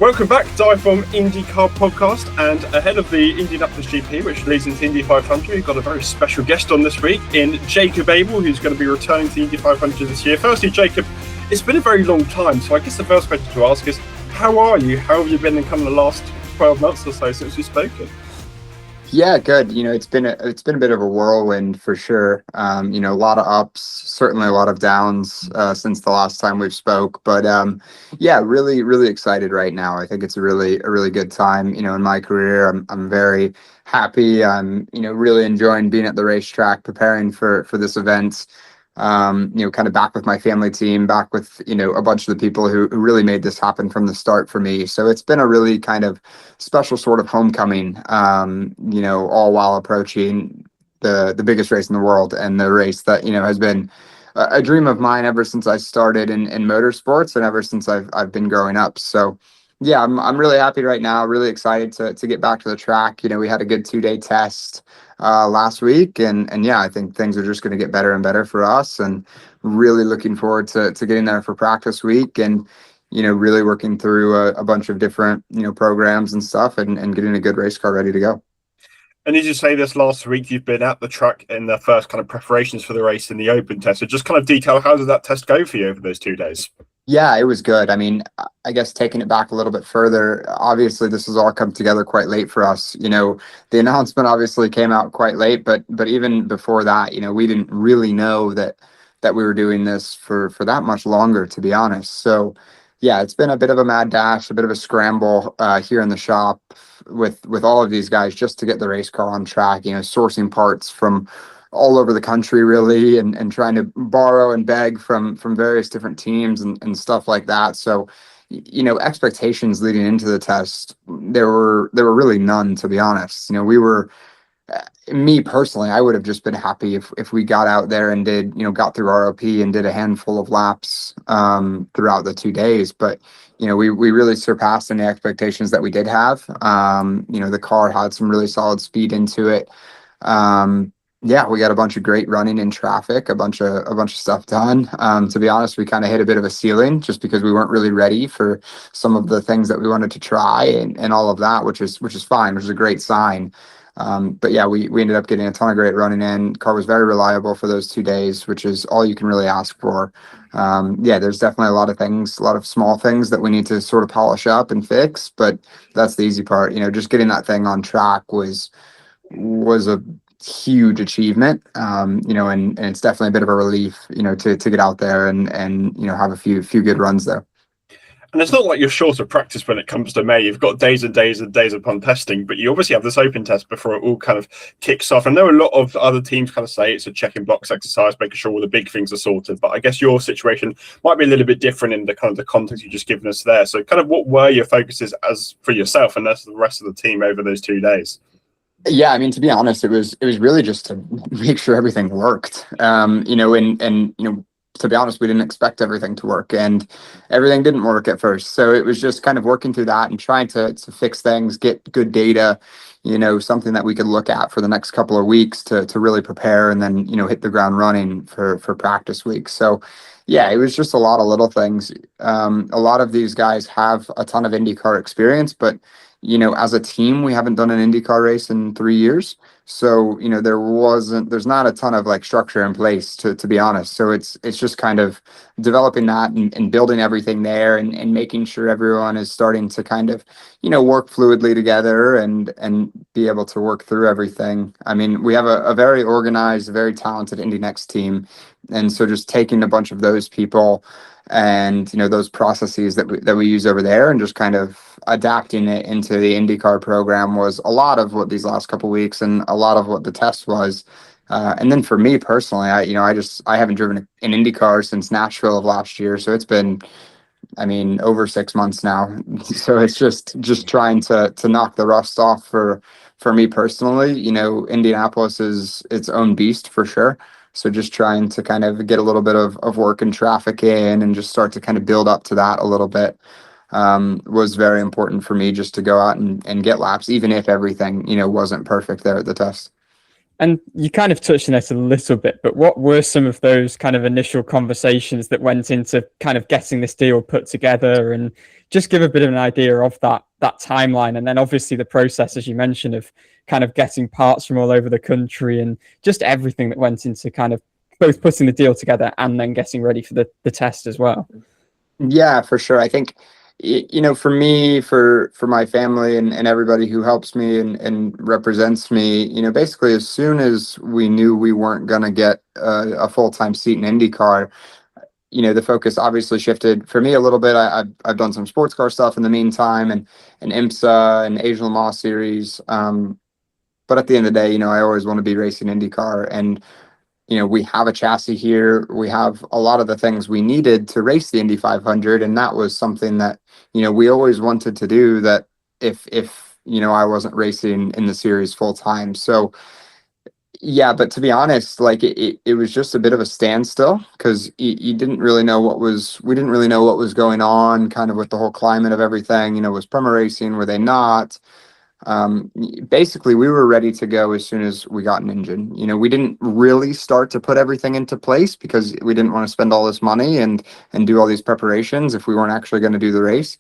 Welcome back, DIVEBOMB IndyCar Podcast, and ahead of the Indianapolis GP, which leads into Indy 500, we've got a very special guest on this week in Jacob Abel, who's going to be returning to the Indy 500 this year. Firstly, Jacob, it's been a very long time, so I guess the first question to ask is, how are you? How have you been in kind of the last 12 months or so since we've spoken? Yeah, good. It's been a bit of a whirlwind for sure. A lot of ups, certainly a lot of downs since the last time we've spoke. But yeah, really, really excited right now. I think it's a really good time. In my career, I'm very happy. I'm really enjoying being at the racetrack, preparing for this event. Kind of back with my family team, back with, a bunch of the people who really made this happen from the start for me. So it's been a really kind of special sort of homecoming, all while approaching the biggest race in the world, and the race that, has been a dream of mine ever since I started in motorsports and ever since I've been growing up. So yeah, I'm really happy right now, really excited to get back to the track. We had a good 2-day test last week, and yeah, I think things are just going to get better and better for us, and really looking forward to getting there for practice week, and really working through a bunch of different programs and stuff, and getting a good race car ready to go. And as you say, this last week you've been at the track in the first kind of preparations for the race in the open test. So just kind of detail, how did that test go for you over those 2 days? Yeah, it was good. I mean, I guess taking it back a little bit further, obviously this has all come together quite late for us. The announcement obviously came out quite late, but even before that, we didn't really know that we were doing this for that much longer, to be honest. So yeah, it's been a bit of a mad dash, a bit of a scramble here in the shop with all of these guys just to get the race car on track, sourcing parts from all over the country, really, and trying to borrow and beg from various different teams and stuff like that. So, expectations leading into the test, there were really none, to be honest. We were, me personally, I would have just been happy if we got out there and got through ROP and did a handful of laps throughout the 2 days. But, we really surpassed any expectations that we did have. The car had some really solid speed into it. Yeah, we got a bunch of great running in traffic, a bunch of stuff done. To be honest, we kind of hit a bit of a ceiling just because we weren't really ready for some of the things that we wanted to try and all of that, which is fine, which is a great sign. But yeah, we ended up getting a ton of great running in. Car was very reliable for those 2 days, which is all you can really ask for. Yeah, there's definitely a lot of small things that we need to sort of polish up and fix, but that's the easy part. Just getting that thing on track was a huge achievement, and it's definitely a bit of a relief, to get out there and have a few good runs there. And it's not like you're short of practice when it comes to May. You've got days and days and days upon testing, but you obviously have this open test before it all kind of kicks off. I know a lot of other teams kind of say it's a check-in box exercise, making sure all the big things are sorted. But I guess your situation might be a little bit different in the kind of the context you've just given us there. So kind of what were your focuses as for yourself and the rest of the team over those 2 days? Yeah, I mean, to be honest, it was really just to make sure everything worked. To be honest, we didn't expect everything to work, and everything didn't work at first. So it was just kind of working through that and trying to fix things, get good data, something that we could look at for the next couple of weeks to really prepare, and then, hit the ground running for practice week. So yeah, it was just a lot of little things. A lot of these guys have a ton of IndyCar experience, but as a team, we haven't done an IndyCar race in 3 years. So, there's not a ton of like structure in place, to be honest. So it's just kind of developing that and building everything there, and making sure everyone is starting to kind of, work fluidly together and be able to work through everything. I mean, we have a very organized, very talented Indy Next team. And so just taking a bunch of those people and those processes that we use over there, and just kind of adapting it into the IndyCar program was a lot of what these last couple of weeks, and a lot of what the test was. And then for me personally, I haven't driven an IndyCar since Nashville of last year, so it's been, I mean, over 6 months now. So it's just trying to knock the rust off for me personally. Indianapolis is its own beast for sure. So just trying to kind of get a little bit of work and traffic in, and just start to kind of build up to that a little bit, was very important for me, just to go out and get laps, even if everything, wasn't perfect there at the test. And you kind of touched on it a little bit, but what were some of those kind of initial conversations that went into kind of getting this deal put together, and just give a bit of an idea of that timeline, and then obviously the process, as you mentioned, of kind of getting parts from all over the country and just everything that went into kind of both putting the deal together and then getting ready for the test as well. Yeah, for sure. I think, for me, for my family and everybody who helps me and represents me, basically as soon as we knew we weren't going to get a full-time seat in IndyCar, the focus obviously shifted for me a little bit. I've done some sports car stuff in the meantime, and IMSA and Asian Le Mans series. But at the end of the day, I always want to be racing IndyCar, and we have a chassis here. We have a lot of the things we needed to race the Indy 500, and that was something that we always wanted to do. That if I wasn't racing in the series full time, so. Yeah, but to be honest, like it was just a bit of a standstill because you didn't really know we didn't really know what was going on kind of with the whole climate of everything. Was Prema racing? Were they not? Basically, we were ready to go as soon as we got an engine. We didn't really start to put everything into place because we didn't want to spend all this money and do all these preparations if we weren't actually going to do the race,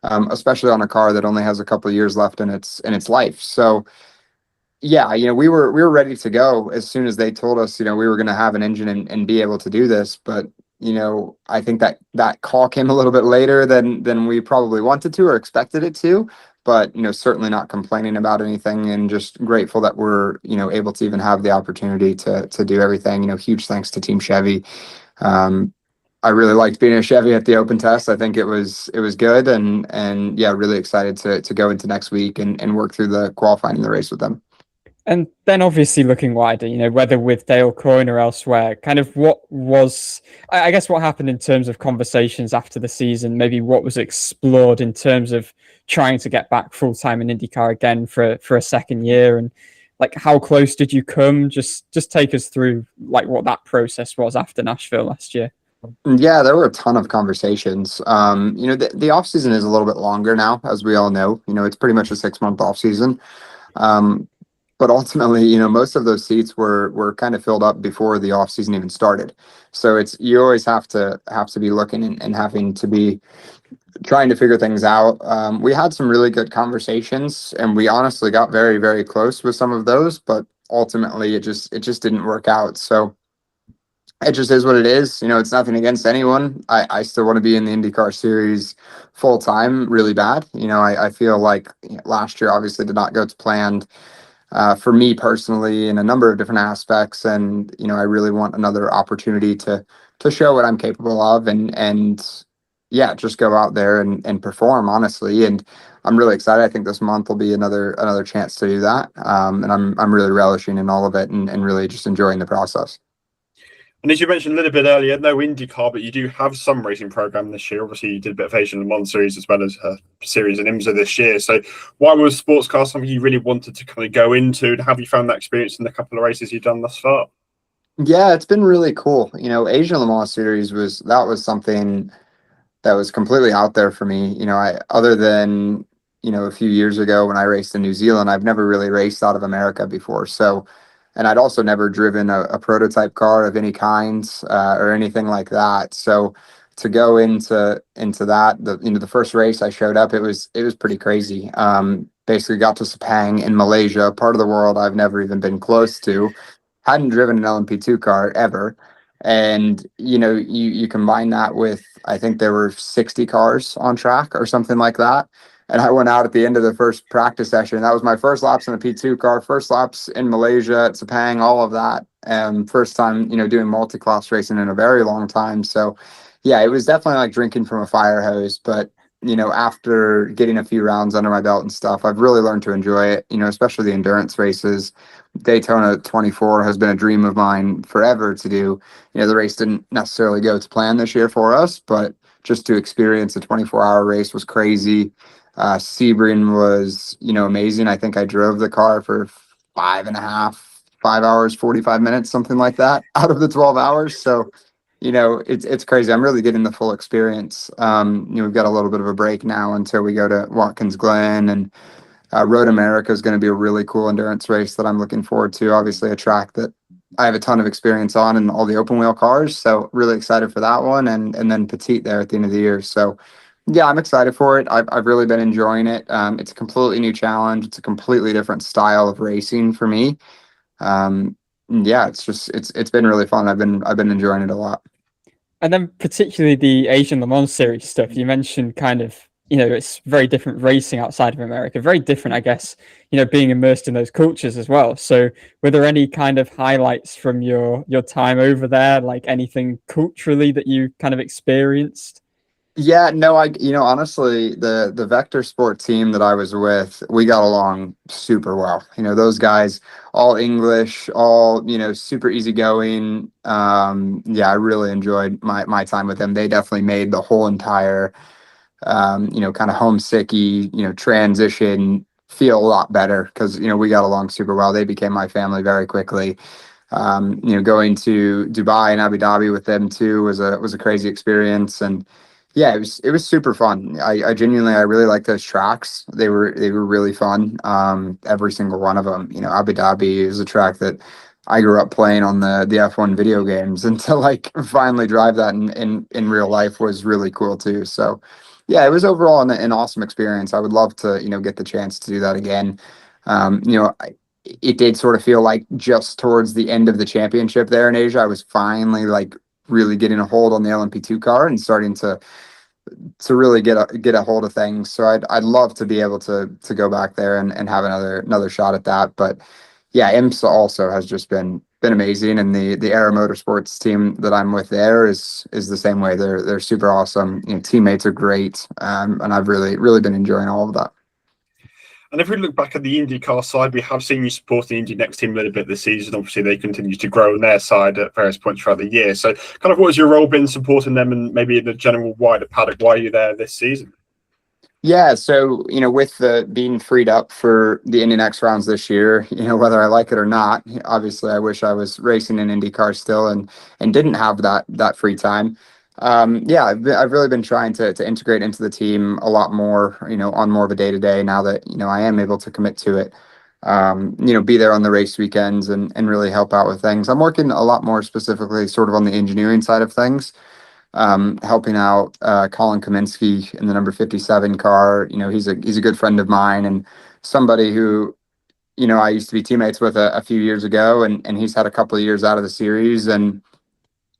especially on a car that only has a couple of years left in its life. So. Yeah, we were ready to go as soon as they told us, we were going to have an engine and be able to do this. But, I think that call came a little bit later than we probably wanted to or expected it to. But, certainly not complaining about anything, and just grateful that we're, able to even have the opportunity to do everything. Huge thanks to Team Chevy. I really liked being a Chevy at the open test. I think it was good, and yeah, really excited to go into next week and work through the qualifying and the race with them. And then obviously looking wider, whether with Dale Coyne or elsewhere, kind of what happened in terms of conversations after the season, maybe what was explored in terms of trying to get back full-time in IndyCar again for a second year, and like how close did you come? Just take us through like what that process was after Nashville last year. Yeah, there were a ton of conversations. The off season is a little bit longer now, as we all know. It's pretty much a 6-month off season. But ultimately, most of those seats were kind of filled up before the off season even started. So you always have to be looking and having to be trying to figure things out. We had some really good conversations, and we honestly got very, very close with some of those, but ultimately it just didn't work out. So it just is what it is. It's nothing against anyone. I still want to be in the IndyCar series full time really bad. I feel like last year obviously did not go to planned. For me personally, in a number of different aspects, and I really want another opportunity to show what I'm capable of, and yeah, just go out there and perform honestly. And I'm really excited. I think this month will be another chance to do that, and I'm really relishing in all of it and really just enjoying the process. And as you mentioned a little bit earlier, no IndyCar, but you do have some racing program this year. Obviously, you did a bit of Asian Le Mans series as well as a series in IMSA this year. So why was sports car something you really wanted to kind of go into? And have you found that experience in the couple of races you've done thus far? Yeah, it's been really cool. Asian Le Mans series was something that was completely out there for me. Other than, a few years ago when I raced in New Zealand, I've never really raced out of America before. So, and I'd also never driven a prototype car of any kind or anything like that. So to go into that, the first race I showed up, it was pretty crazy. Basically got to Sepang in Malaysia, part of the world I've never even been close to. Hadn't driven an LMP2 car ever. And, you combine that with, I think there were 60 cars on track or something like that. And I went out at the end of the first practice session. That was my first laps in a P2 car, first laps in Malaysia at Sepang, all of that. And first time, doing multi-class racing in a very long time. So, yeah, it was definitely like drinking from a fire hose. But, after getting a few rounds under my belt and stuff, I've really learned to enjoy it, especially the endurance races. Daytona 24 has been a dream of mine forever to do. The race didn't necessarily go to plan this year for us, but just to experience a 24-hour race was crazy. Sebring was, amazing. I think I drove the car for 5 hours, 45 minutes, something like that out of the 12 hours. So, it's crazy. I'm really getting the full experience. We've got a little bit of a break now until we go to Watkins Glen and Road America is going to be a really cool endurance race that I'm looking forward to. Obviously, a track that I have a ton of experience on in all the open wheel cars. So really excited for that one. And then Petite there at the end of the year. So yeah, I'm excited for it. I've really been enjoying it. It's a completely new challenge. It's a completely different style of racing for me. Yeah, it's been really fun. I've been enjoying it a lot. And then particularly the Asian Le Mans series stuff, you mentioned kind of, it's very different racing outside of America, very different, I guess, being immersed in those cultures as well. So were there any kind of highlights from your time over there, like anything culturally that you kind of experienced? Yeah, no, honestly, the Vector Sport team that I was with, we got along super well. Those guys, all English, all, super easygoing. Yeah, I really enjoyed my time with them. They definitely made the whole entire, kind of homesicky, transition feel a lot better because, we got along super well. They became my family very quickly. Going to Dubai and Abu Dhabi with them too was a crazy experience. And yeah, it was super fun. I genuinely, I really like those tracks. They were really fun. Every single one of them. Abu Dhabi is a track that I grew up playing on the F1 video games, and to like finally drive that in real life was really cool too. So yeah, it was overall an awesome experience. I would love to get the chance to do that again. It did sort of feel like just towards the end of the championship there in Asia, I was finally like really getting a hold on the LMP2 car and starting to really get a hold of things. So I'd love to be able to go back there and have another shot at that. But yeah, IMSA also has just been amazing, and the Aero Motorsports team that I'm with there is the same way. They're super awesome. Teammates are great, and I've really been enjoying all of that. And if we look back at the IndyCar side, we have seen you support the Indy Next team a little bit this season. Obviously, they continue to grow on their side at various points throughout the year. So kind of what has your role been supporting them, and maybe in the general wider paddock, why are you there this season? Yeah, so with the being freed up for the Indy Next rounds this year, whether I like it or not, obviously I wish I was racing in IndyCar still and didn't have that free time. Yeah, I've really been trying to integrate into the team a lot more, on more of a day-to-day now that, I am able to commit to it. Be there on the race weekends and really help out with things. I'm working a lot more specifically sort of on the engineering side of things, helping out Colin Kaminsky in the number 57 car. He's a good friend of mine and somebody who, I used to be teammates with a few years ago, and he's had a couple of years out of the series. And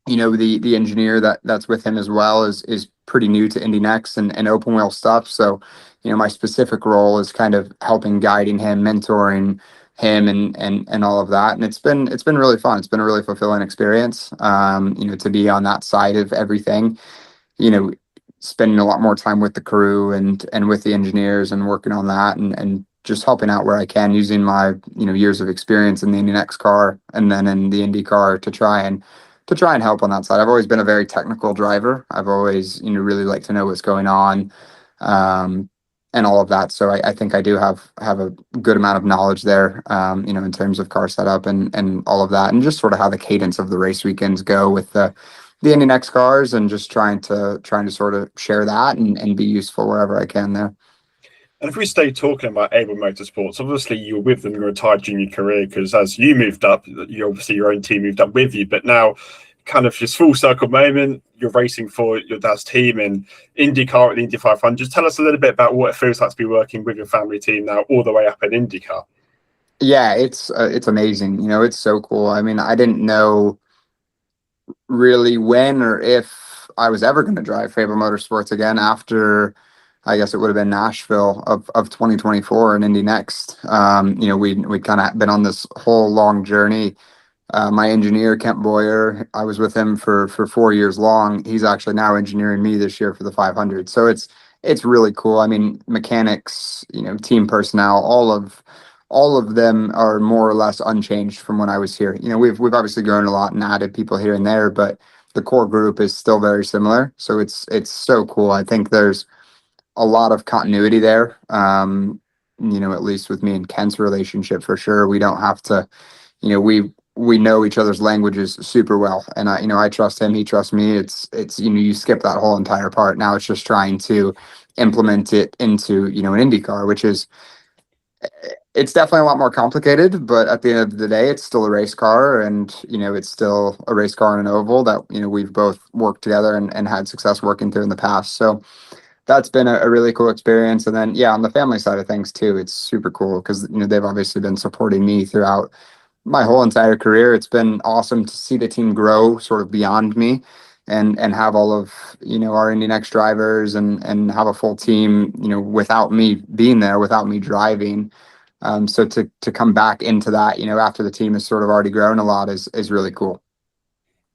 the engineer that's with him as well is pretty new to Indy Next and open wheel stuff. So, my specific role is kind of helping, guiding him, mentoring him, and all of that. And it's been really fun. It's been a really fulfilling experience. To be on that side of everything. Spending a lot more time with the crew and with the engineers and working on that and just helping out where I can using my years of experience in the Indy Next car and then in the Indy car to try and help on that side. I've always been a very technical driver. I've always, really liked to know what's going on, and all of that. So I think I do have a good amount of knowledge there, in terms of car setup and all of that, and just sort of how the cadence of the race weekends go with the Indy Next cars, and just trying to sort of share that and be useful wherever I can there. And if we stay talking about Abel Motorsports, obviously you were with them your entire junior career, because as you moved up, obviously your own team moved up with you, but now kind of just full circle moment, you're racing for your dad's team in IndyCar at the Indy 500. Just tell us a little bit about what it feels like to be working with your family team now all the way up in IndyCar. Yeah, it's amazing. It's so cool. I mean, I didn't know really when or if I was ever going to drive for Abel Motorsports again after, I guess it would have been Nashville of 2024 and Indy Next. We'd kind of been on this whole long journey. My engineer, Kent Boyer, I was with him for 4 years long. He's actually now engineering me this year for the 500. So it's really cool. I mean, mechanics, team personnel, all of them are more or less unchanged from when I was here. We've obviously grown a lot and added people here and there, but the core group is still very similar. So it's so cool. I think there's a lot of continuity there. At least with me and Kent's relationship, for sure. We don't have to, we know each other's languages super well, and I trust him, he trusts me. It's you skip that whole entire part. Now it's just trying to implement it into an IndyCar, which is It's definitely a lot more complicated, but at the end of the day, it's still a race car, and it's still a race car in an oval that we've both worked together and had success working through in the past. So that's been a really cool experience. And then on the family side of things too, it's super cool because they've obviously been supporting me throughout my whole entire career. It's been awesome to see the team grow sort of beyond me, and have all of our Indy Next drivers, and have a full team without me being there, without me driving. So to come back into that after the team has sort of already grown a lot is really cool.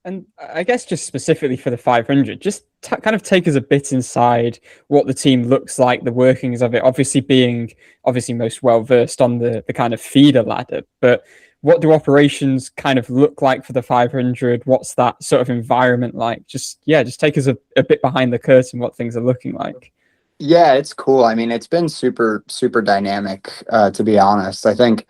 And I guess just specifically for the 500, just kind of take us a bit inside what the team looks like, the workings of it, being most well-versed on the kind of feeder ladder. But what do operations kind of look like for the 500? What's that sort of environment like? Just take us a bit behind the curtain, what things are looking like. Yeah, it's cool. I mean, it's been super, super dynamic, to be honest. I think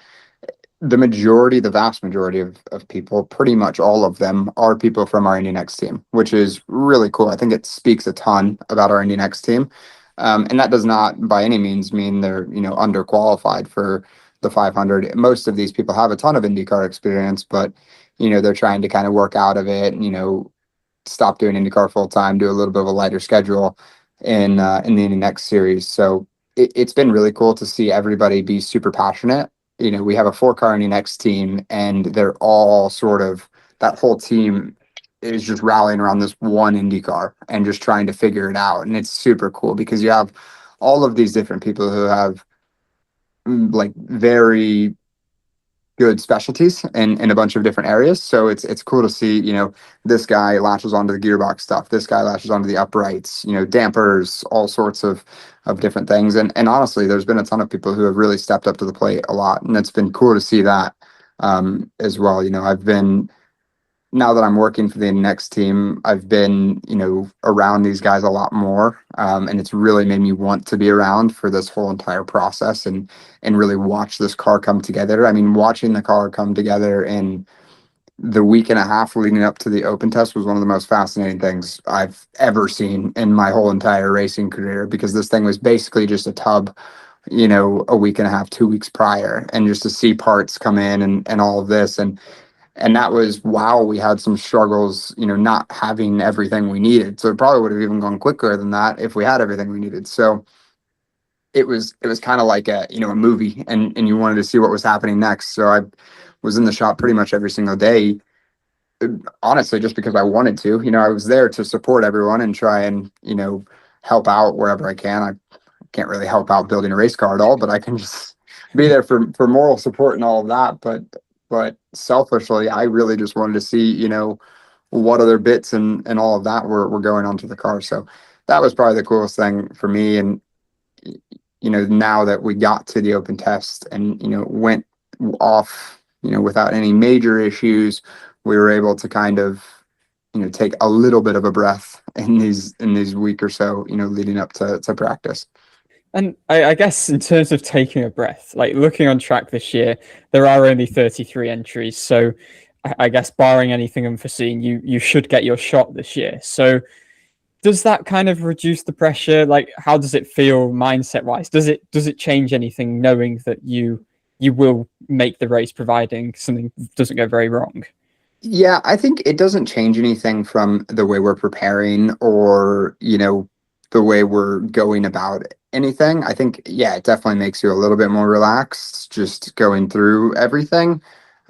the vast majority of people, pretty much all of them, are people from our Indy Next team, which is really cool. I think it speaks a ton about our Indy Next team. And that does not by any means mean they're, underqualified for the 500. Most of these people have a ton of IndyCar experience, but, they're trying to kind of work out of it, stop doing IndyCar full time, do a little bit of a lighter schedule in the Indy Next series. So it's been really cool to see everybody be super passionate. We have a 4-car Indy Next team, and they're all that whole team is just rallying around this one IndyCar and just trying to figure it out. And it's super cool because you have all of these different people who have like very good specialties in a bunch of different areas. So it's cool to see, this guy latches onto the gearbox stuff. This guy latches onto the uprights, dampers, all sorts of different things. And honestly, there's been a ton of people who have really stepped up to the plate a lot. And it's been cool to see that as well. Now that I'm working for the next team, I've been, around these guys a lot more. And it's really made me want to be around for this whole entire process and really watch this car come together. I mean, watching the car come together in the week and a half leading up to the open test was one of the most fascinating things I've ever seen in my whole entire racing career, because this thing was basically just a tub, a week and a half, 2 weeks prior, and just to see parts come in and all of this. And that was, wow, we had some struggles, not having everything we needed. So it probably would have even gone quicker than that if we had everything we needed. So it was kind of like a movie, and you wanted to see what was happening next. So I was in the shop pretty much every single day, honestly, just because I wanted to. I was there to support everyone and try and, help out wherever I can. I can't really help out building a race car at all, but I can just be there for moral support and all of that. But selfishly, I really just wanted to see, what other bits and all of that were going onto the car. So that was probably the coolest thing for me. And, now that we got to the open test and, went off, without any major issues, we were able to kind of, take a little bit of a breath in these week or so, leading up to practice. And I guess in terms of taking a breath, like looking on track this year, there are only 33 entries. So I guess barring anything unforeseen, you should get your shot this year. So does that kind of reduce the pressure? Like, how does it feel mindset wise? Does it change anything knowing that you will make the race providing something doesn't go very wrong? Yeah, I think it doesn't change anything from the way we're preparing or, the way we're going about anything. I think, it definitely makes you a little bit more relaxed just going through everything.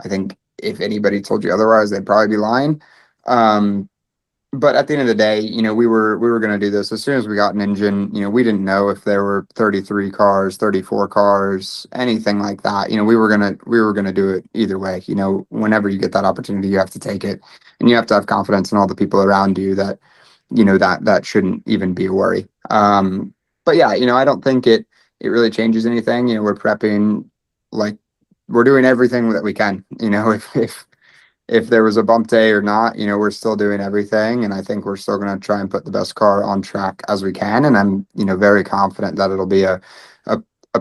I think if anybody told you otherwise, they'd probably be lying. But at the end of the day, we were going to do this as soon as we got an engine. We didn't know if there were 33 cars, 34 cars, anything like that. We were going to do it either way. Whenever you get that opportunity, you have to take it, and you have to have confidence in all the people around you that, that shouldn't even be a worry. But yeah, I don't think it really changes anything. We're prepping, like we're doing everything that we can, if there was a bump day or not, we're still doing everything. And I think we're still going to try and put the best car on track as we can. And I'm, very confident that it'll be a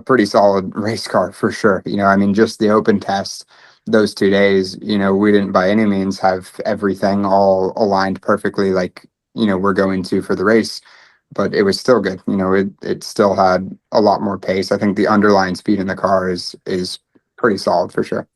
pretty solid race car for sure. Just the open test, those 2 days, we didn't by any means have everything all aligned perfectly like, we're going to for the race. but it was still good. It still had a lot more pace. I think the underlying speed in the car is pretty solid for sure.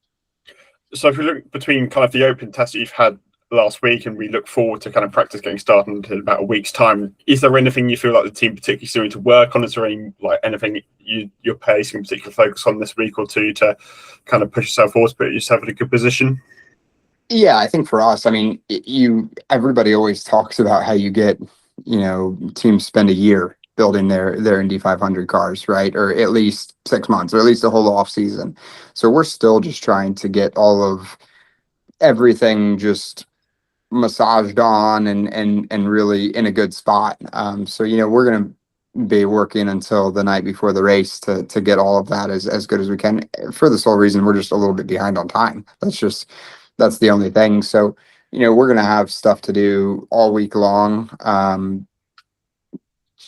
So if we look between kind of the open test that you've had last week and we look forward to kind of practice getting started in about a week's time, is there anything you feel like the team particularly still need to work on? Is there anything you're placing particular focus on this week or two to kind of push yourself forward, put yourself in a good position? Yeah, I think for us, I mean, everybody always talks about how you get, teams spend a year building their Indy 500 cars, right? Or at least 6 months, or at least a whole off season. So we're still just trying to get all of everything just massaged on and really in a good spot. So we're gonna be working until the night before the race to get all of that as good as we can. For the sole reason we're just a little bit behind on time. That's the only thing. So we're gonna have stuff to do all week long.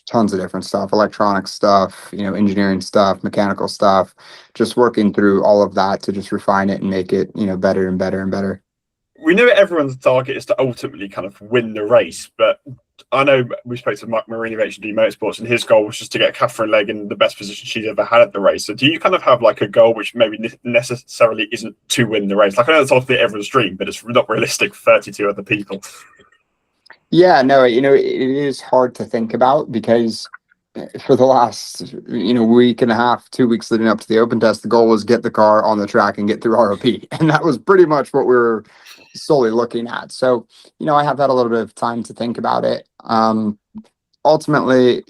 Tons of different stuff, electronic stuff, engineering stuff, mechanical stuff, just working through all of that to just refine it and make it, better and better and better. We know everyone's target is to ultimately kind of win the race, but I know we spoke to Mark Marini of HD Motorsports, and his goal was just to get Catherine Legg in the best position she's ever had at the race. So do you kind of have like a goal which maybe necessarily isn't to win the race? Like, I know that's ultimately everyone's dream, but it's not realistic for 32 other people. Yeah, no, it is hard to think about because for the last, week and a half, 2 weeks leading up to the open test, the goal was get the car on the track and get through ROP. And that was pretty much what we were solely looking at. So, I have had a little bit of time to think about it. Ultimately,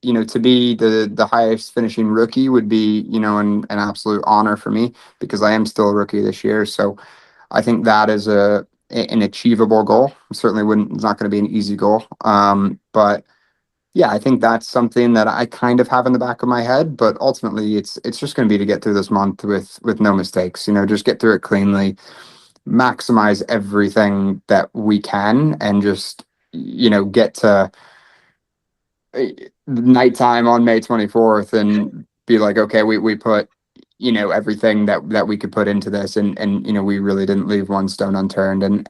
to be the highest finishing rookie would be, an absolute honor for me because I am still a rookie this year. So I think that is an achievable goal. Certainly it's not going to be an easy goal. But yeah, I think that's something that I kind of have in the back of my head, but ultimately it's just going to be to get through this month with no mistakes, just get through it cleanly, maximize everything that we can, and just, get to nighttime on May 24th and be like, okay, we put, everything that we could put into this and, we really didn't leave one stone unturned, and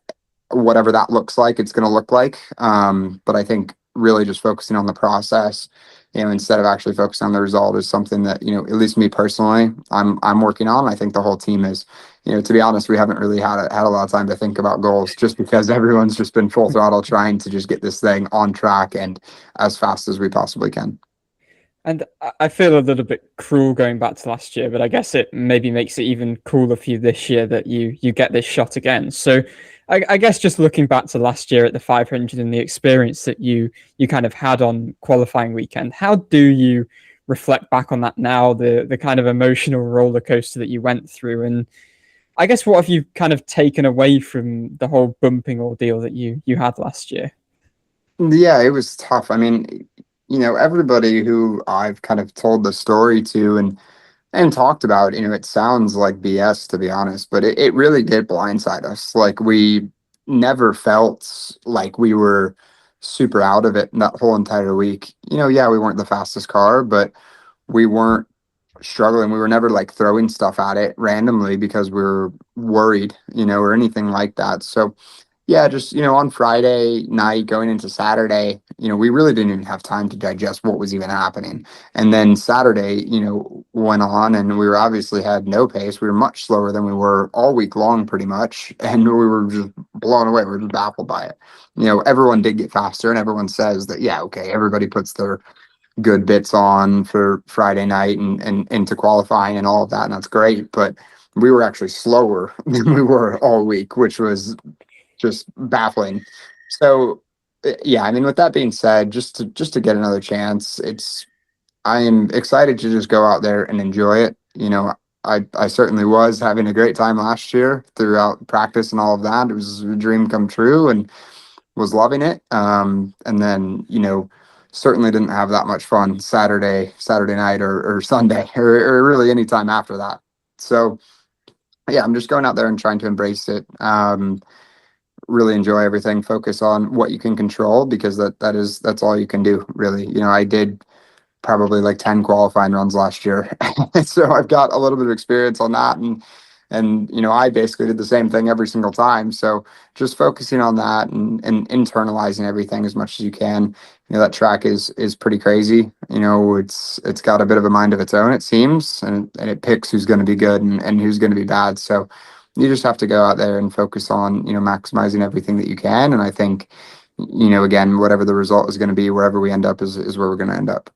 whatever that looks like, it's going to look like. But I think really just focusing on the process, instead of actually focusing on the result is something that, at least me personally, I'm working on. I think the whole team is, to be honest, we haven't really had a lot of time to think about goals just because everyone's just been full throttle trying to just get this thing on track and as fast as we possibly can. And I feel a little bit cruel going back to last year, but I guess it maybe makes it even cooler for you this year that you get this shot again. So I guess just looking back to last year at the 500 and the experience that you kind of had on qualifying weekend, how do you reflect back on that now, the kind of emotional roller coaster that you went through? And I guess what have you kind of taken away from the whole bumping ordeal that you had last year? Yeah, it was tough. I mean, everybody who I've kind of told the story to and talked about, it sounds like BS, to be honest, but it really did blindside us. Like, we never felt like we were super out of it that whole entire week. Yeah, we weren't the fastest car, but we weren't struggling. We were never like throwing stuff at it randomly because we were worried, or anything like that. So yeah, just, on Friday night going into Saturday, we really didn't even have time to digest what was even happening. And then Saturday, went on and we obviously had no pace. We were much slower than we were all week long, pretty much. And we were just blown away. We were just baffled by it. Everyone did get faster, and everyone says that, yeah, okay, everybody puts their good bits on for Friday night and into qualifying and all of that. And that's great. But we were actually slower than we were all week, which was just baffling. So yeah, I mean, with that being said, just to get another chance, I am excited to just go out there and enjoy it. I certainly was having a great time last year throughout practice and all of that. It was a dream come true and was loving it. And then, certainly didn't have that much fun Saturday night or Sunday or really any time after that. So yeah, I'm just going out there and trying to embrace it. Really enjoy everything, focus on what you can control, because that's all you can do, really. I did probably like 10 qualifying runs last year. So I've got a little bit of experience on that, and And, I basically did the same thing every single time. So just focusing on that and internalizing everything as much as you can. That track is pretty crazy. It's got a bit of a mind of its own, it seems, and it picks who's going to be good and who's going to be bad. So you just have to go out there and focus on, maximizing everything that you can. And I think, again, whatever the result is going to be, wherever we end up is where we're going to end up.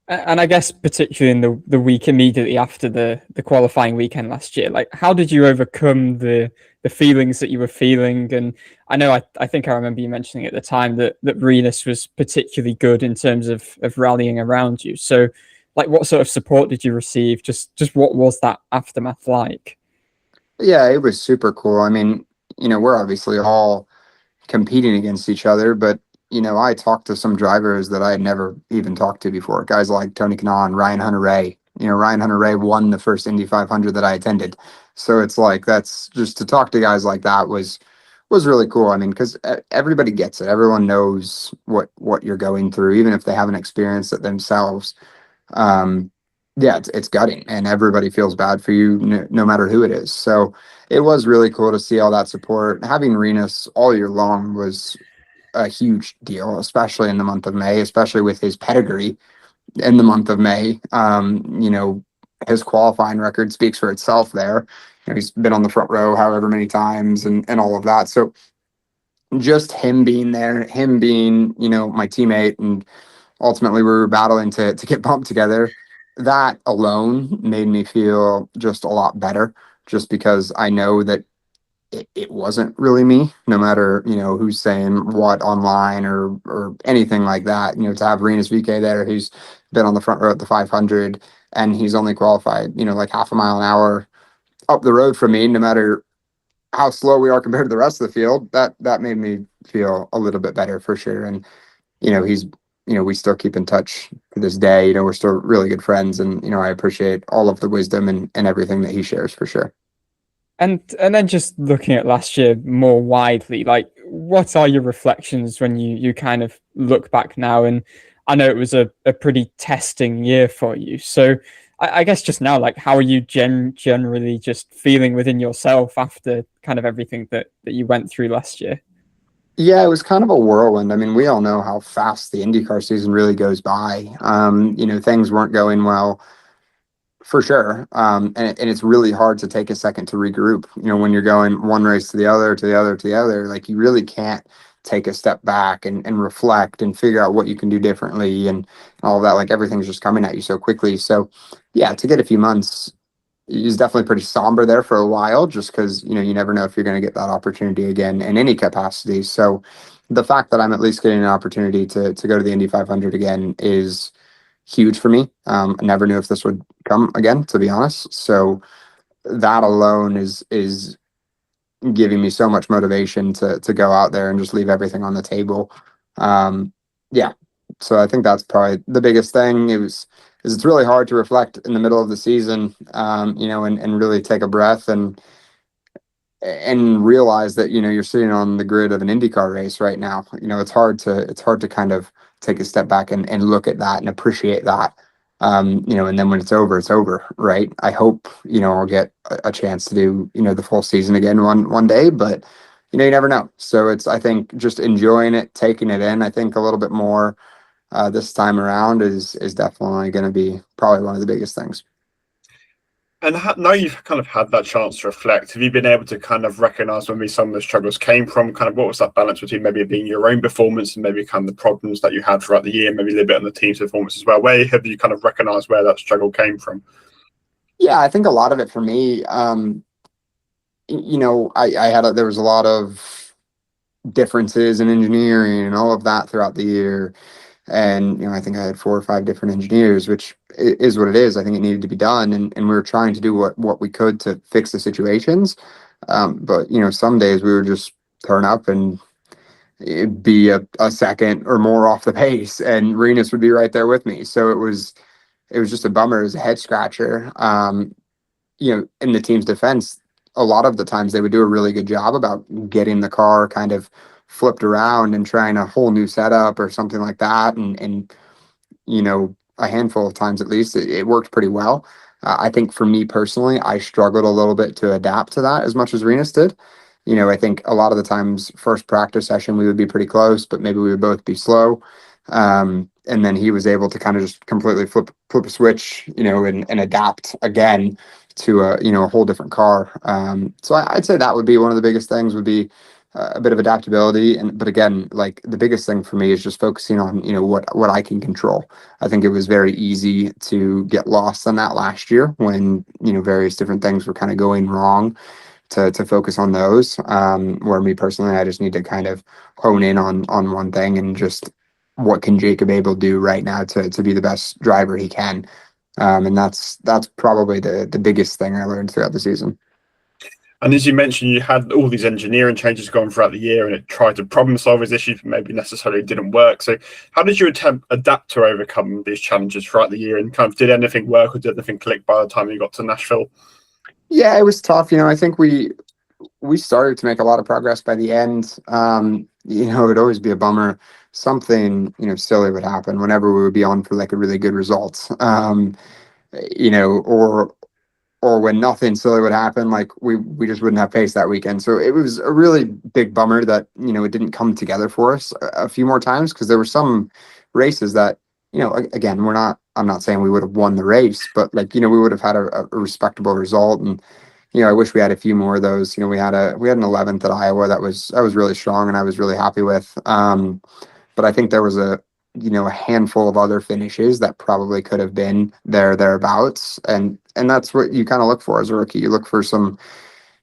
And I guess particularly in the week immediately after the qualifying weekend last year, like how did you overcome the feelings that you were feeling? And I know I think I remember you mentioning at the time that Renus was particularly good in terms of rallying around you. So like what sort of support did you receive? Just what was that aftermath like? Yeah, it was super cool. I mean, we're obviously all competing against each other, but I talked to some drivers that I had never even talked to before. Guys like Tony Kanaan, Ryan Hunter-Reay. Ryan Hunter-Reay won the first Indy 500 that I attended. So it's like, that's just to talk to guys like that was really cool. I mean, because everybody gets it. Everyone knows what you're going through, even if they haven't experienced it themselves. Yeah, it's gutting, and everybody feels bad for you, no matter who it is. So it was really cool to see all that support. Having Renus all year long was a huge deal, especially in the month of May, especially with his pedigree in the month of May. His qualifying record speaks for itself there. He's been on the front row however many times and all of that. So just him being there, him being, my teammate, and ultimately we were battling to get bumped together. That alone made me feel just a lot better, just because I know that it wasn't really me, no matter, who's saying what online or anything like that. To have Renus VK there, who's been on the front row at the 500, and he's only qualified, like half a mile an hour up the road from me, no matter how slow we are compared to the rest of the field, that made me feel a little bit better for sure. And, he's, we still keep in touch to this day. We're still really good friends, and, I appreciate all of the wisdom and everything that he shares for sure. And then just looking at last year more widely, like what are your reflections when you kind of look back now? And I know it was a pretty testing year for you. So I guess just now, like how are you generally just feeling within yourself after kind of everything that you went through last year? Yeah, it was kind of a whirlwind. I mean, we all know how fast the IndyCar season really goes by. Things weren't going well for sure. And it's really hard to take a second to regroup. When you're going one race to the other, to the other, to the other, like you really can't take a step back and reflect and figure out what you can do differently and all of that. Like everything's just coming at you so quickly. So yeah, to get a few months is definitely pretty somber there for a while, just because, you never know if you're going to get that opportunity again in any capacity. So the fact that I'm at least getting an opportunity to go to the Indy 500 again is huge for me. I never knew if this would come again, to be honest. So that alone is giving me so much motivation to go out there and just leave everything on the table. Yeah. So I think that's probably the biggest thing. It's really hard to reflect in the middle of the season, and really take a breath and realize that, you're sitting on the grid of an IndyCar race right now. It's hard to kind of take a step back and look at that and appreciate that. And then when it's over, right? I hope, I'll get a chance to do, the full season again one day, but you never know. So I think just enjoying it, taking it in, I think a little bit more this time around is definitely going to be probably one of the biggest things. And now you've kind of had that chance to reflect, have you been able to kind of recognize where maybe some of the struggles came from? Kind of what was that balance between maybe being your own performance and maybe kind of the problems that you had throughout the year, maybe a little bit on the team's performance as well? Where have you kind of recognized where that struggle came from? Yeah, I think a lot of it for me, I there was a lot of differences in engineering and all of that throughout the year. And, I think I had 4 or 5 different engineers, which is what it is. I think it needed to be done. And we were trying to do what we could to fix the situations. But, some days we would just turn up and it'd be a second or more off the pace, and Renus would be right there with me. So it was just a bummer. It was a head scratcher. In the team's defense, a lot of the times they would do a really good job about getting the car kind of flipped around and trying a whole new setup or something like that. And a handful of times at least, it worked pretty well. I think for me personally, I struggled a little bit to adapt to that as much as Renus did. I think a lot of the times, first practice session, we would be pretty close, but maybe we would both be slow. And then he was able to kind of just completely flip a switch, and adapt again to a whole different car. So I'd say that would be one of the biggest things, would be a bit of adaptability. But again, like the biggest thing for me is just focusing on, what I can control. I think it was very easy to get lost on that last year when, various different things were kind of going wrong, to focus on those. Where me personally, I just need to kind of hone in on one thing, and just what can Jacob Abel do right now to be the best driver he can. And that's probably the biggest thing I learned throughout the season. And as you mentioned, you had all these engineering changes going throughout the year, and it tried to problem solve these issues, but maybe necessarily didn't work. So how did you adapt to overcome these challenges throughout the year, and kind of did anything work or did anything click by the time you got to Nashville? Yeah, it was tough. I think we started to make a lot of progress by the end. It would always be a bummer. Something, silly would happen whenever we would be on for like a really good result. Or when nothing silly would happen, like we just wouldn't have pace that weekend. So it was a really big bummer that, it didn't come together for us a few more times, because there were some races that, again, I'm not saying we would have won the race, but like, we would have had a respectable result. And, I wish we had a few more of those. We had an 11th at Iowa that was really strong, and I was really happy with. But I think there was a handful of other finishes that probably could have been thereabouts. And that's what you kind of look for as a rookie. You look for some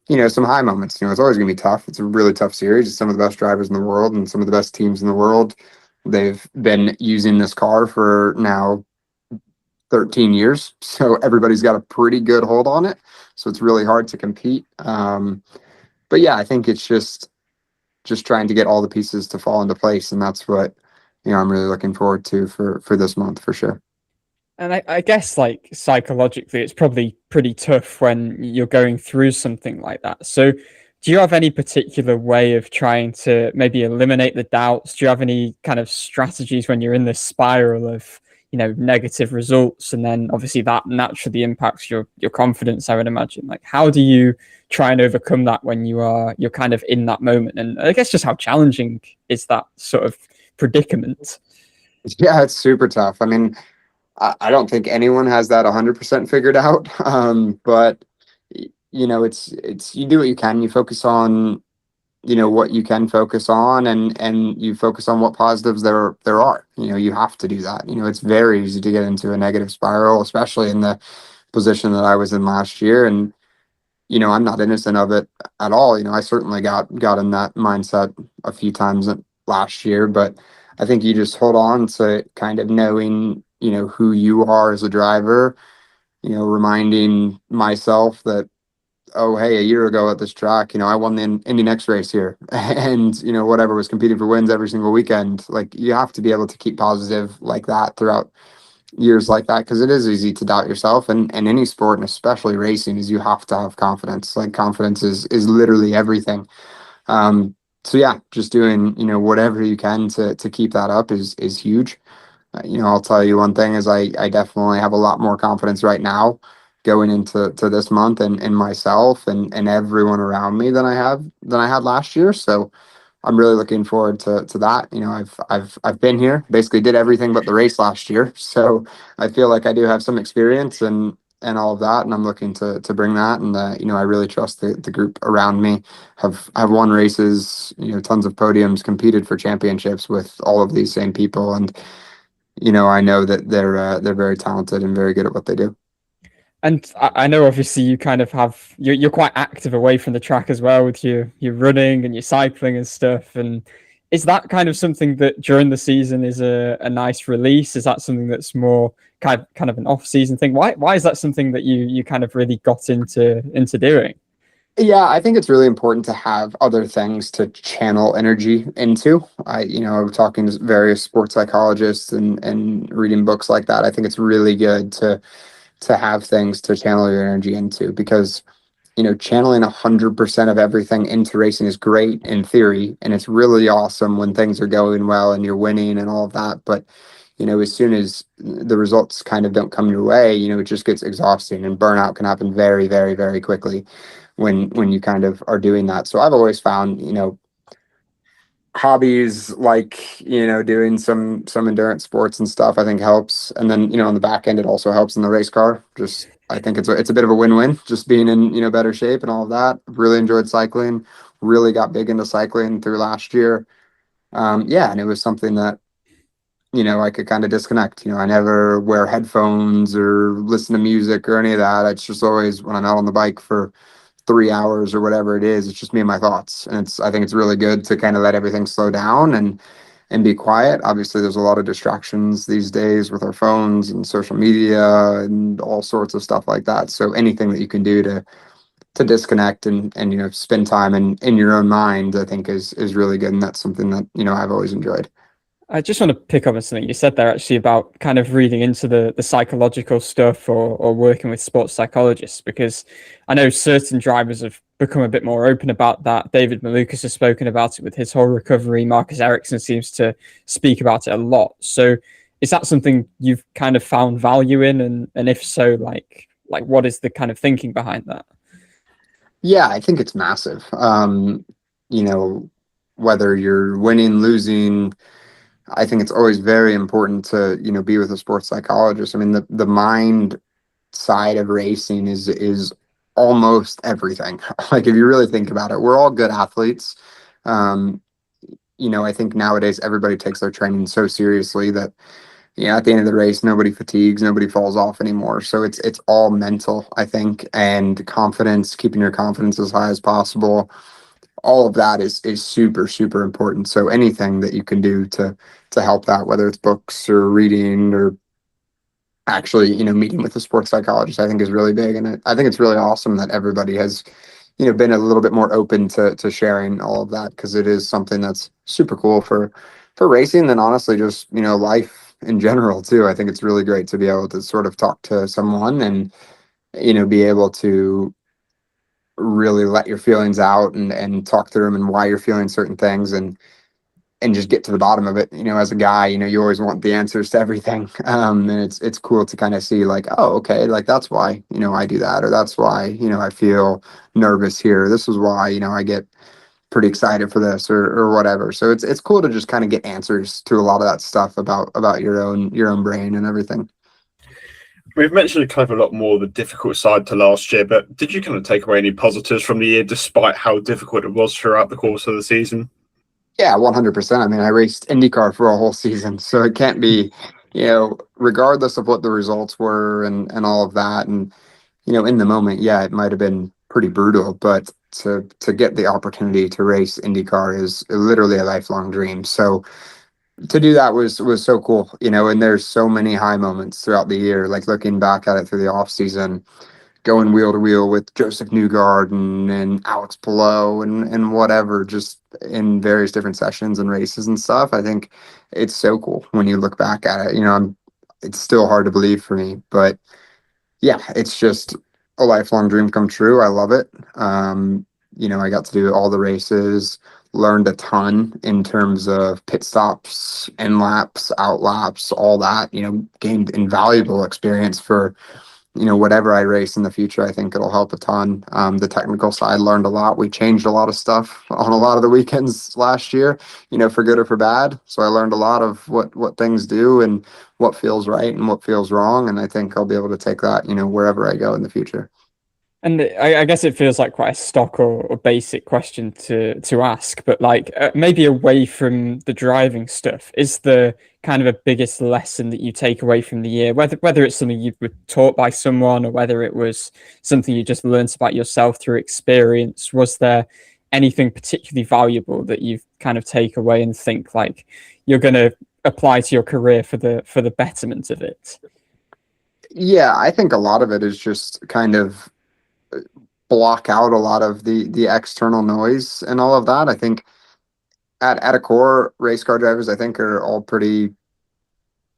high moments. It's always going to be tough. It's a really tough series. It's some of the best drivers in the world and some of the best teams in the world. They've been using this car for now 13 years. So everybody's got a pretty good hold on it. So it's really hard to compete. But yeah, I think it's just trying to get all the pieces to fall into place. And that's what, I'm really looking forward to for this month, for sure. And I guess, like, psychologically, it's probably pretty tough when you're going through something like that. So do you have any particular way of trying to maybe eliminate the doubts? Do you have any kind of strategies when you're in this spiral of, negative results? And then obviously that naturally impacts your confidence, I would imagine. Like, how do you try and overcome that when you're kind of in that moment? And I guess just how challenging is that sort of predicament? Yeah, it's super tough. I mean, I don't think anyone has that 100% figured out. But it's you do what you can. You focus on, what you can focus on, and you focus on what positives there are. You have to do that. It's very easy to get into a negative spiral, especially in the position that I was in last year. And, I'm not innocent of it at all. I certainly got in that mindset a few times last year, but I think you just hold on to kind of knowing, who you are as a driver, reminding myself that, oh, hey, a year ago at this track, I won the Indy next race here. And, whatever, was competing for wins every single weekend. Like, you have to be able to keep positive like that throughout years like that, because it is easy to doubt yourself. And any sport, and especially racing, is you have to have confidence. Like, confidence is literally everything. So yeah, just doing, whatever you can to keep that up is huge. I'll tell you one thing is I definitely have a lot more confidence right now going into this month, and in myself and everyone around me than I had last year. So I'm really looking forward to that. I've been here, basically did everything but the race last year. So I feel like I do have some experience and all of that, and I'm looking to bring that. And I really trust the group around me. Have won races, tons of podiums, competed for championships with all of these same people, and I know that they're very talented and very good at what they do. And I know obviously you kind of you're quite active away from the track as well, with your running and your cycling and stuff. And is that kind of something that during the season is a nice release? Is that something that's more kind of an off-season thing? Why is that something that you kind of really got into doing? Yeah, I think it's really important to have other things to channel energy into. I'm talking to various sports psychologists and reading books like that. I think it's really good to have things to channel your energy into, because, channeling 100% of everything into racing is great in theory. And it's really awesome when things are going well and you're winning and all of that. But, as soon as the results kind of don't come your way, it just gets exhausting, and burnout can happen very, very, very quickly when you kind of are doing that. So I've always found, hobbies like, doing some endurance sports and stuff, I think helps. And then, on the back end, it also helps in the race car. Just, I think it's a bit of a win-win, just being in, better shape and all of that. Really enjoyed cycling, really got big into cycling through last year. Yeah. And it was something that, I could kind of disconnect. I never wear headphones or listen to music or any of that. It's just always when I'm out on the bike for 3 hours or whatever it is, it's just me and my thoughts. And I think it's really good to kind of let everything slow down and be quiet. Obviously, there's a lot of distractions these days with our phones and social media and all sorts of stuff like that. So anything that you can do to disconnect and spend time in your own mind, I think is really good. And that's something that, I've always enjoyed. I just want to pick up on something you said there, actually, about kind of reading into the psychological stuff or working with sports psychologists, because I know certain drivers have become a bit more open about that. David Malukas has spoken about it with his whole recovery. Marcus Ericsson seems to speak about it a lot. So is that something you've kind of found value in? And if so, like what is the kind of thinking behind that? Yeah, I think it's massive. Whether you're winning, losing, I think it's always very important to, be with a sports psychologist. I mean, the mind side of racing is almost everything. Like, if you really think about it, we're all good athletes. I think nowadays everybody takes their training so seriously that, at the end of the race, nobody fatigues, nobody falls off anymore. So it's all mental, I think, and confidence, keeping your confidence as high as possible. All of that is super, super important. So anything that you can do to help that, whether it's books or reading or actually, meeting with a sports psychologist, I think is really big. And I think it's really awesome that everybody has, been a little bit more open to sharing all of that, because it is something that's super cool for racing, and honestly, just, life in general too. I think it's really great to be able to sort of talk to someone and, be able to really let your feelings out and talk through them and why you're feeling certain things and just get to the bottom of it. As a guy, you always want the answers to everything. And it's cool to kind of see like, oh, okay, like that's why, I do that, or that's why, I feel nervous here. This is why, I get pretty excited for this or whatever. So it's cool to just kind of get answers to a lot of that stuff about your own brain and everything. We've mentioned kind of a lot more the difficult side to last year, but did you kind of take away any positives from the year despite how difficult it was throughout the course of the season? Yeah, 100%. I mean, I raced IndyCar for a whole season, so it can't be, regardless of what the results were and all of that. And, in the moment, yeah, it might have been pretty brutal, but to get the opportunity to race IndyCar is literally a lifelong dream. So to do that was so cool, and there's so many high moments throughout the year, like looking back at it through the off season, going wheel to wheel with Joseph Newgarden and Alex Palou and whatever, just in various different sessions and races and stuff. I think it's so cool when you look back at it. It's still hard to believe for me, but yeah, it's just a lifelong dream come true. I love it. I got to do all the races, learned a ton in terms of pit stops, in laps, out laps, all that, gained invaluable experience for, whatever I race in the future. I think it'll help a ton. The technical side, learned a lot. We changed a lot of stuff on a lot of the weekends last year, for good or for bad. So I learned a lot of what things do and what feels right and what feels wrong. And I think I'll be able to take that, wherever I go in the future. And I guess it feels like quite a stock or basic question to ask, but like maybe away from the driving stuff, is the kind of a biggest lesson that you take away from the year, whether it's something you were taught by someone or whether it was something you just learned about yourself through experience? Was there anything particularly valuable that you've kind of take away and think like you're going to apply to your career for the betterment of it? Yeah, I think a lot of it is just kind of block out a lot of the external noise and all of that. I think at a core, race car drivers, I think, are all pretty,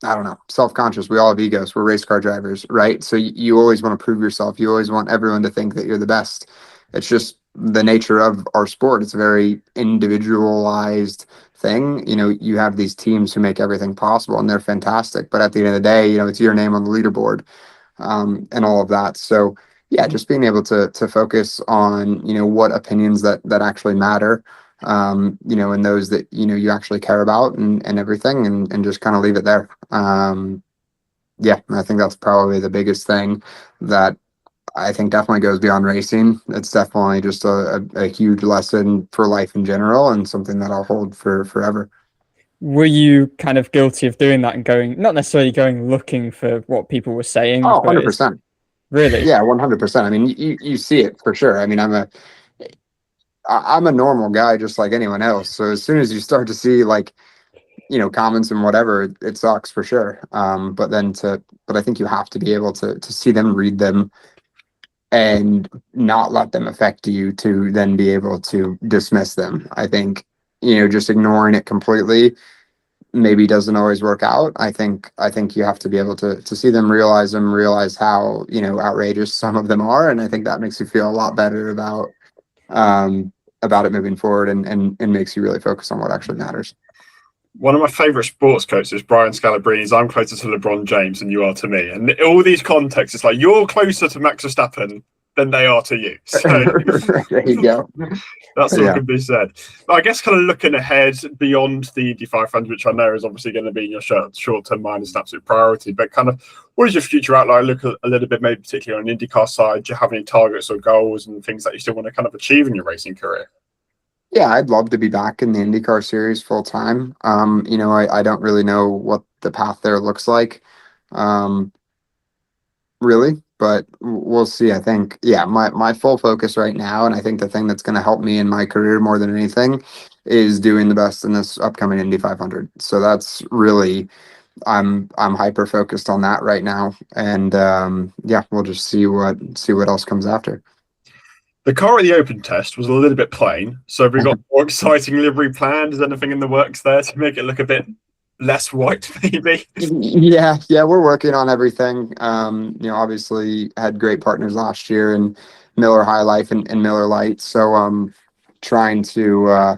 I don't know, self-conscious. We all have egos. We're race car drivers, right? So you always want to prove yourself. You always want everyone to think that you're the best. It's just the nature of our sport. It's very individualized, thing. You have these teams who make everything possible, and they're fantastic. But at the end of the day, it's your name on the leaderboard, and all of that. So yeah, just being able to focus on what opinions that actually matter, and those that you actually care about, and everything, and just kind of leave it there. Yeah, I think that's probably the biggest thing that I think definitely goes beyond racing. It's definitely just a huge lesson for life in general, and something that I'll hold for forever. Were you kind of guilty of doing that and not necessarily going looking for what people were saying? Oh, 100%. Really? Yeah, 100%. I mean, you see it for sure. I mean, I'm a normal guy just like anyone else. So as soon as you start to see comments and whatever, it sucks for sure. But I think you have to be able to see them, read them, and not let them affect you, to then be able to dismiss them. I think, just ignoring it completely maybe doesn't always work out. I think you have to be able to see them, realize how, outrageous some of them are. And I think that makes you feel a lot better about it moving forward, and makes you really focus on what actually matters. One of my favorite sports coaches, Brian Scalabrine, is I'm closer to LeBron James than you are to me. And all these contexts, it's like you're closer to Max Verstappen than they are to you. So there you go. That's all can be said. But I guess kind of looking ahead beyond the Indy 500, which I know is obviously going to be in your short-term mind, is an absolute priority. But kind of, what is your future outline? Look a little bit, maybe particularly on the IndyCar side. Do you have any targets or goals and things that you still want to kind of achieve in your racing career? Yeah, I'd love to be back in the IndyCar series full time. I don't really know what the path there looks like, really, but we'll see. I think, yeah, my full focus right now, and I think the thing that's going to help me in my career more than anything, is doing the best in this upcoming Indy 500. So that's really, I'm hyper focused on that right now, and yeah, we'll just see what else comes after. The car at the open test was a little bit plain, so have we got more exciting livery planned? Is anything in the works there to make it look a bit less white, maybe? Yeah, we're working on everything. Obviously had great partners last year in Miller High Life and Miller Lite, so trying to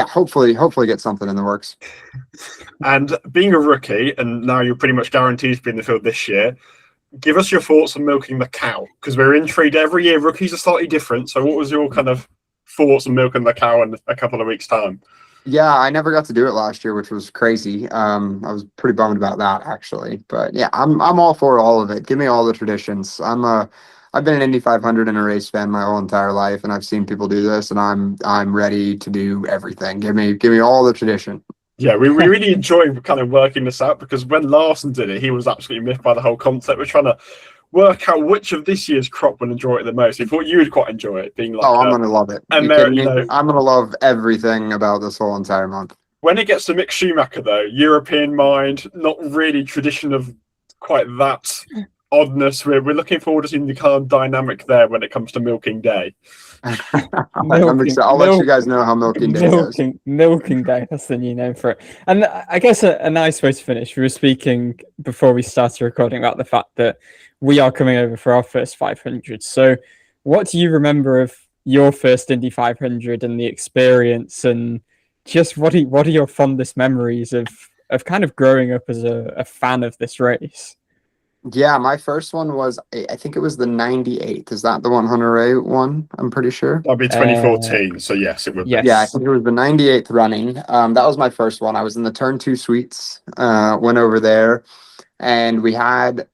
hopefully get something in the works. And being a rookie, and now you're pretty much guaranteed to be in the field this year, give us your thoughts on milking the cow, because we're intrigued every year. Rookies are slightly different. So what was your kind of thoughts on milking the cow in a couple of weeks' time? Yeah, I never got to do it last year, which was crazy. I was pretty bummed about that, actually. But yeah, I'm all for all of it. Give me all the traditions. I've been an Indy 500 and a race fan my whole entire life, and I've seen people do this, and I'm ready to do everything. Give me all the tradition. Yeah, we really enjoy kind of working this out, because when Larson did it, he was absolutely miffed by the whole concept. We're trying to work out which of this year's crop will enjoy it the most. We thought you would quite enjoy it, being like, I'm going to love it. I'm going to love everything about this whole entire month. When it gets to Mick Schumacher, though, European mind, not really tradition of quite that oddness. We're looking forward to seeing the kind of dynamic there when it comes to milking day. I'll let you guys know how milking day goes. Milking day, that's the new name for it. And I guess a nice way to finish, we were speaking before we started recording about the fact that we are coming over for our first 500. So what do you remember of your first Indy 500 and the experience, and just what are your fondest memories of kind of growing up as a fan of this race? Yeah, my first one was, I think it was the 98th. Is that the one Hunter-Reay won? I'm pretty sure. That'd be 2014. So yes, it would. Yes. Yeah, I think it was the 98th running. That was my first one. I was in the Turn 2 suites, went over there, and we had,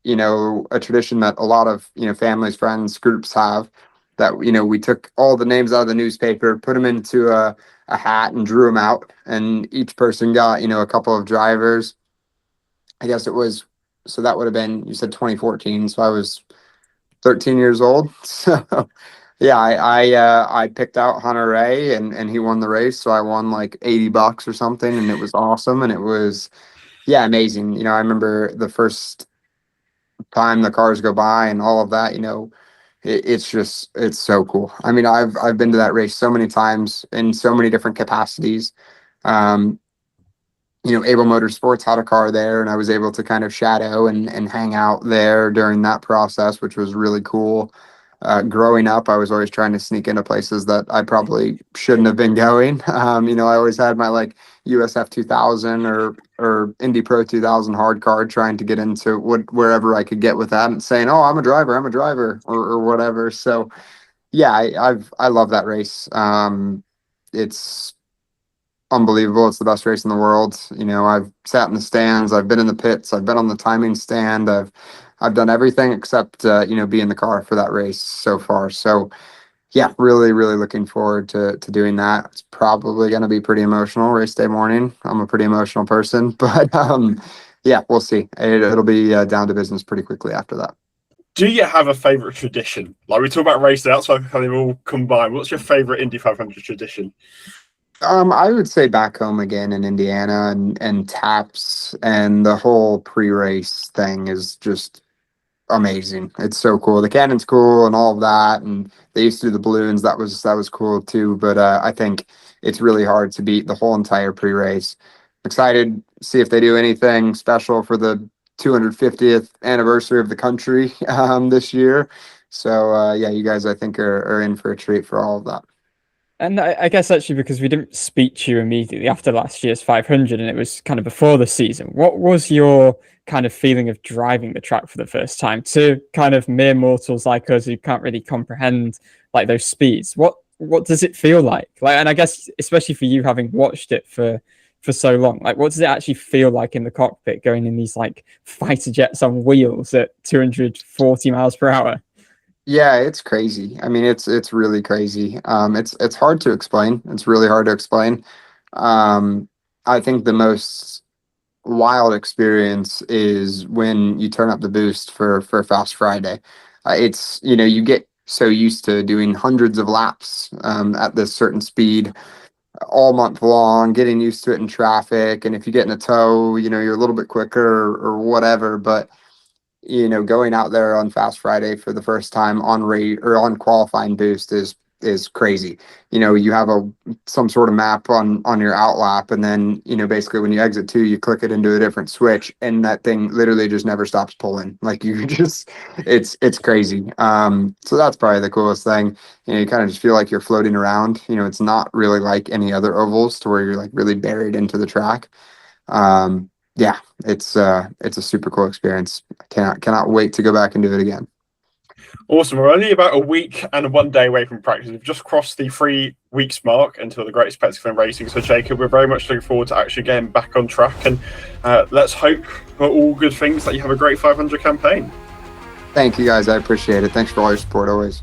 a tradition that a lot of, families, friends, groups have, that, we took all the names out of the newspaper, put them into a hat and drew them out. And each person got, a couple of drivers. I guess it was, so that would have been, you said 2014. So I was 13 years old. So yeah, I picked out Hunter-Reay, and he won the race. So I won like $80 or something, and it was awesome. And it was, yeah, amazing. I remember the first time the cars go by and all of that, it's so cool. I mean, I've been to that race so many times in so many different capacities. Abel Motorsports had a car there, and I was able to kind of shadow and hang out there during that process, which was really cool. Growing up, I was always trying to sneak into places that I probably shouldn't have been going. I always had my like USF 2000 or Indy Pro 2000 hard card, trying to get into wherever I could get with that, and saying, "Oh, I'm a driver, or whatever." So yeah, I love that race. It's unbelievable. It's the best race in the world. I've sat in the stands, I've been in the pits, I've been on the timing stand, I've done everything except be in the car for that race so far. So yeah, really, really looking forward to doing that. It's probably going to be pretty emotional race day morning. I'm a pretty emotional person, but yeah, we'll see. It'll be down to business pretty quickly after that. Do you have a favorite tradition? Like, we talk about race day, that's why kind of all combined. What's your favorite Indy 500 tradition? I would say back home again in Indiana, and taps and the whole pre-race thing is just amazing. It's so cool. The cannon's cool and all of that, and they used to do the balloons. That was cool too. But I think it's really hard to beat the whole entire pre-race. Excited to see if they do anything special for the 250th anniversary of the country this year. So yeah, you guys I think are in for a treat for all of that. And I guess actually, because we didn't speak to you immediately after last year's 500, and it was kind of before the season, what was your kind of feeling of driving the track for the first time to kind of mere mortals like us who can't really comprehend like those speeds? What does it feel like? And I guess especially for you, having watched it for so long, like what does it actually feel like in the cockpit, going in these like fighter jets on wheels at 240 miles per hour? Yeah, it's crazy. I mean, it's really crazy. It's hard to explain. It's really hard to explain. I think the most wild experience is when you turn up the boost for Fast Friday. It's you get so used to doing hundreds of laps at this certain speed all month long, getting used to it in traffic, and if you get in a tow, you're a little bit quicker or whatever, but going out there on Fast Friday for the first time on rate or on qualifying boost is crazy. You have some sort of map on your outlap, and then basically when you exit 2, you click it into a different switch, and that thing literally just never stops pulling. Like it's crazy. So that's probably the coolest thing. You kind of just feel like you're floating around. It's not really like any other ovals to where you're like really buried into the track. Yeah, it's a super cool experience. I cannot wait to go back and do it again. Awesome. We're only about a week and 1 day away from practice. We've just crossed the 3 weeks mark until the greatest spectacle in racing. So Jacob, we're very much looking forward to actually getting back on track, and let's hope for all good things that you have a great 500 campaign. Thank you guys. I appreciate it. Thanks for all your support always.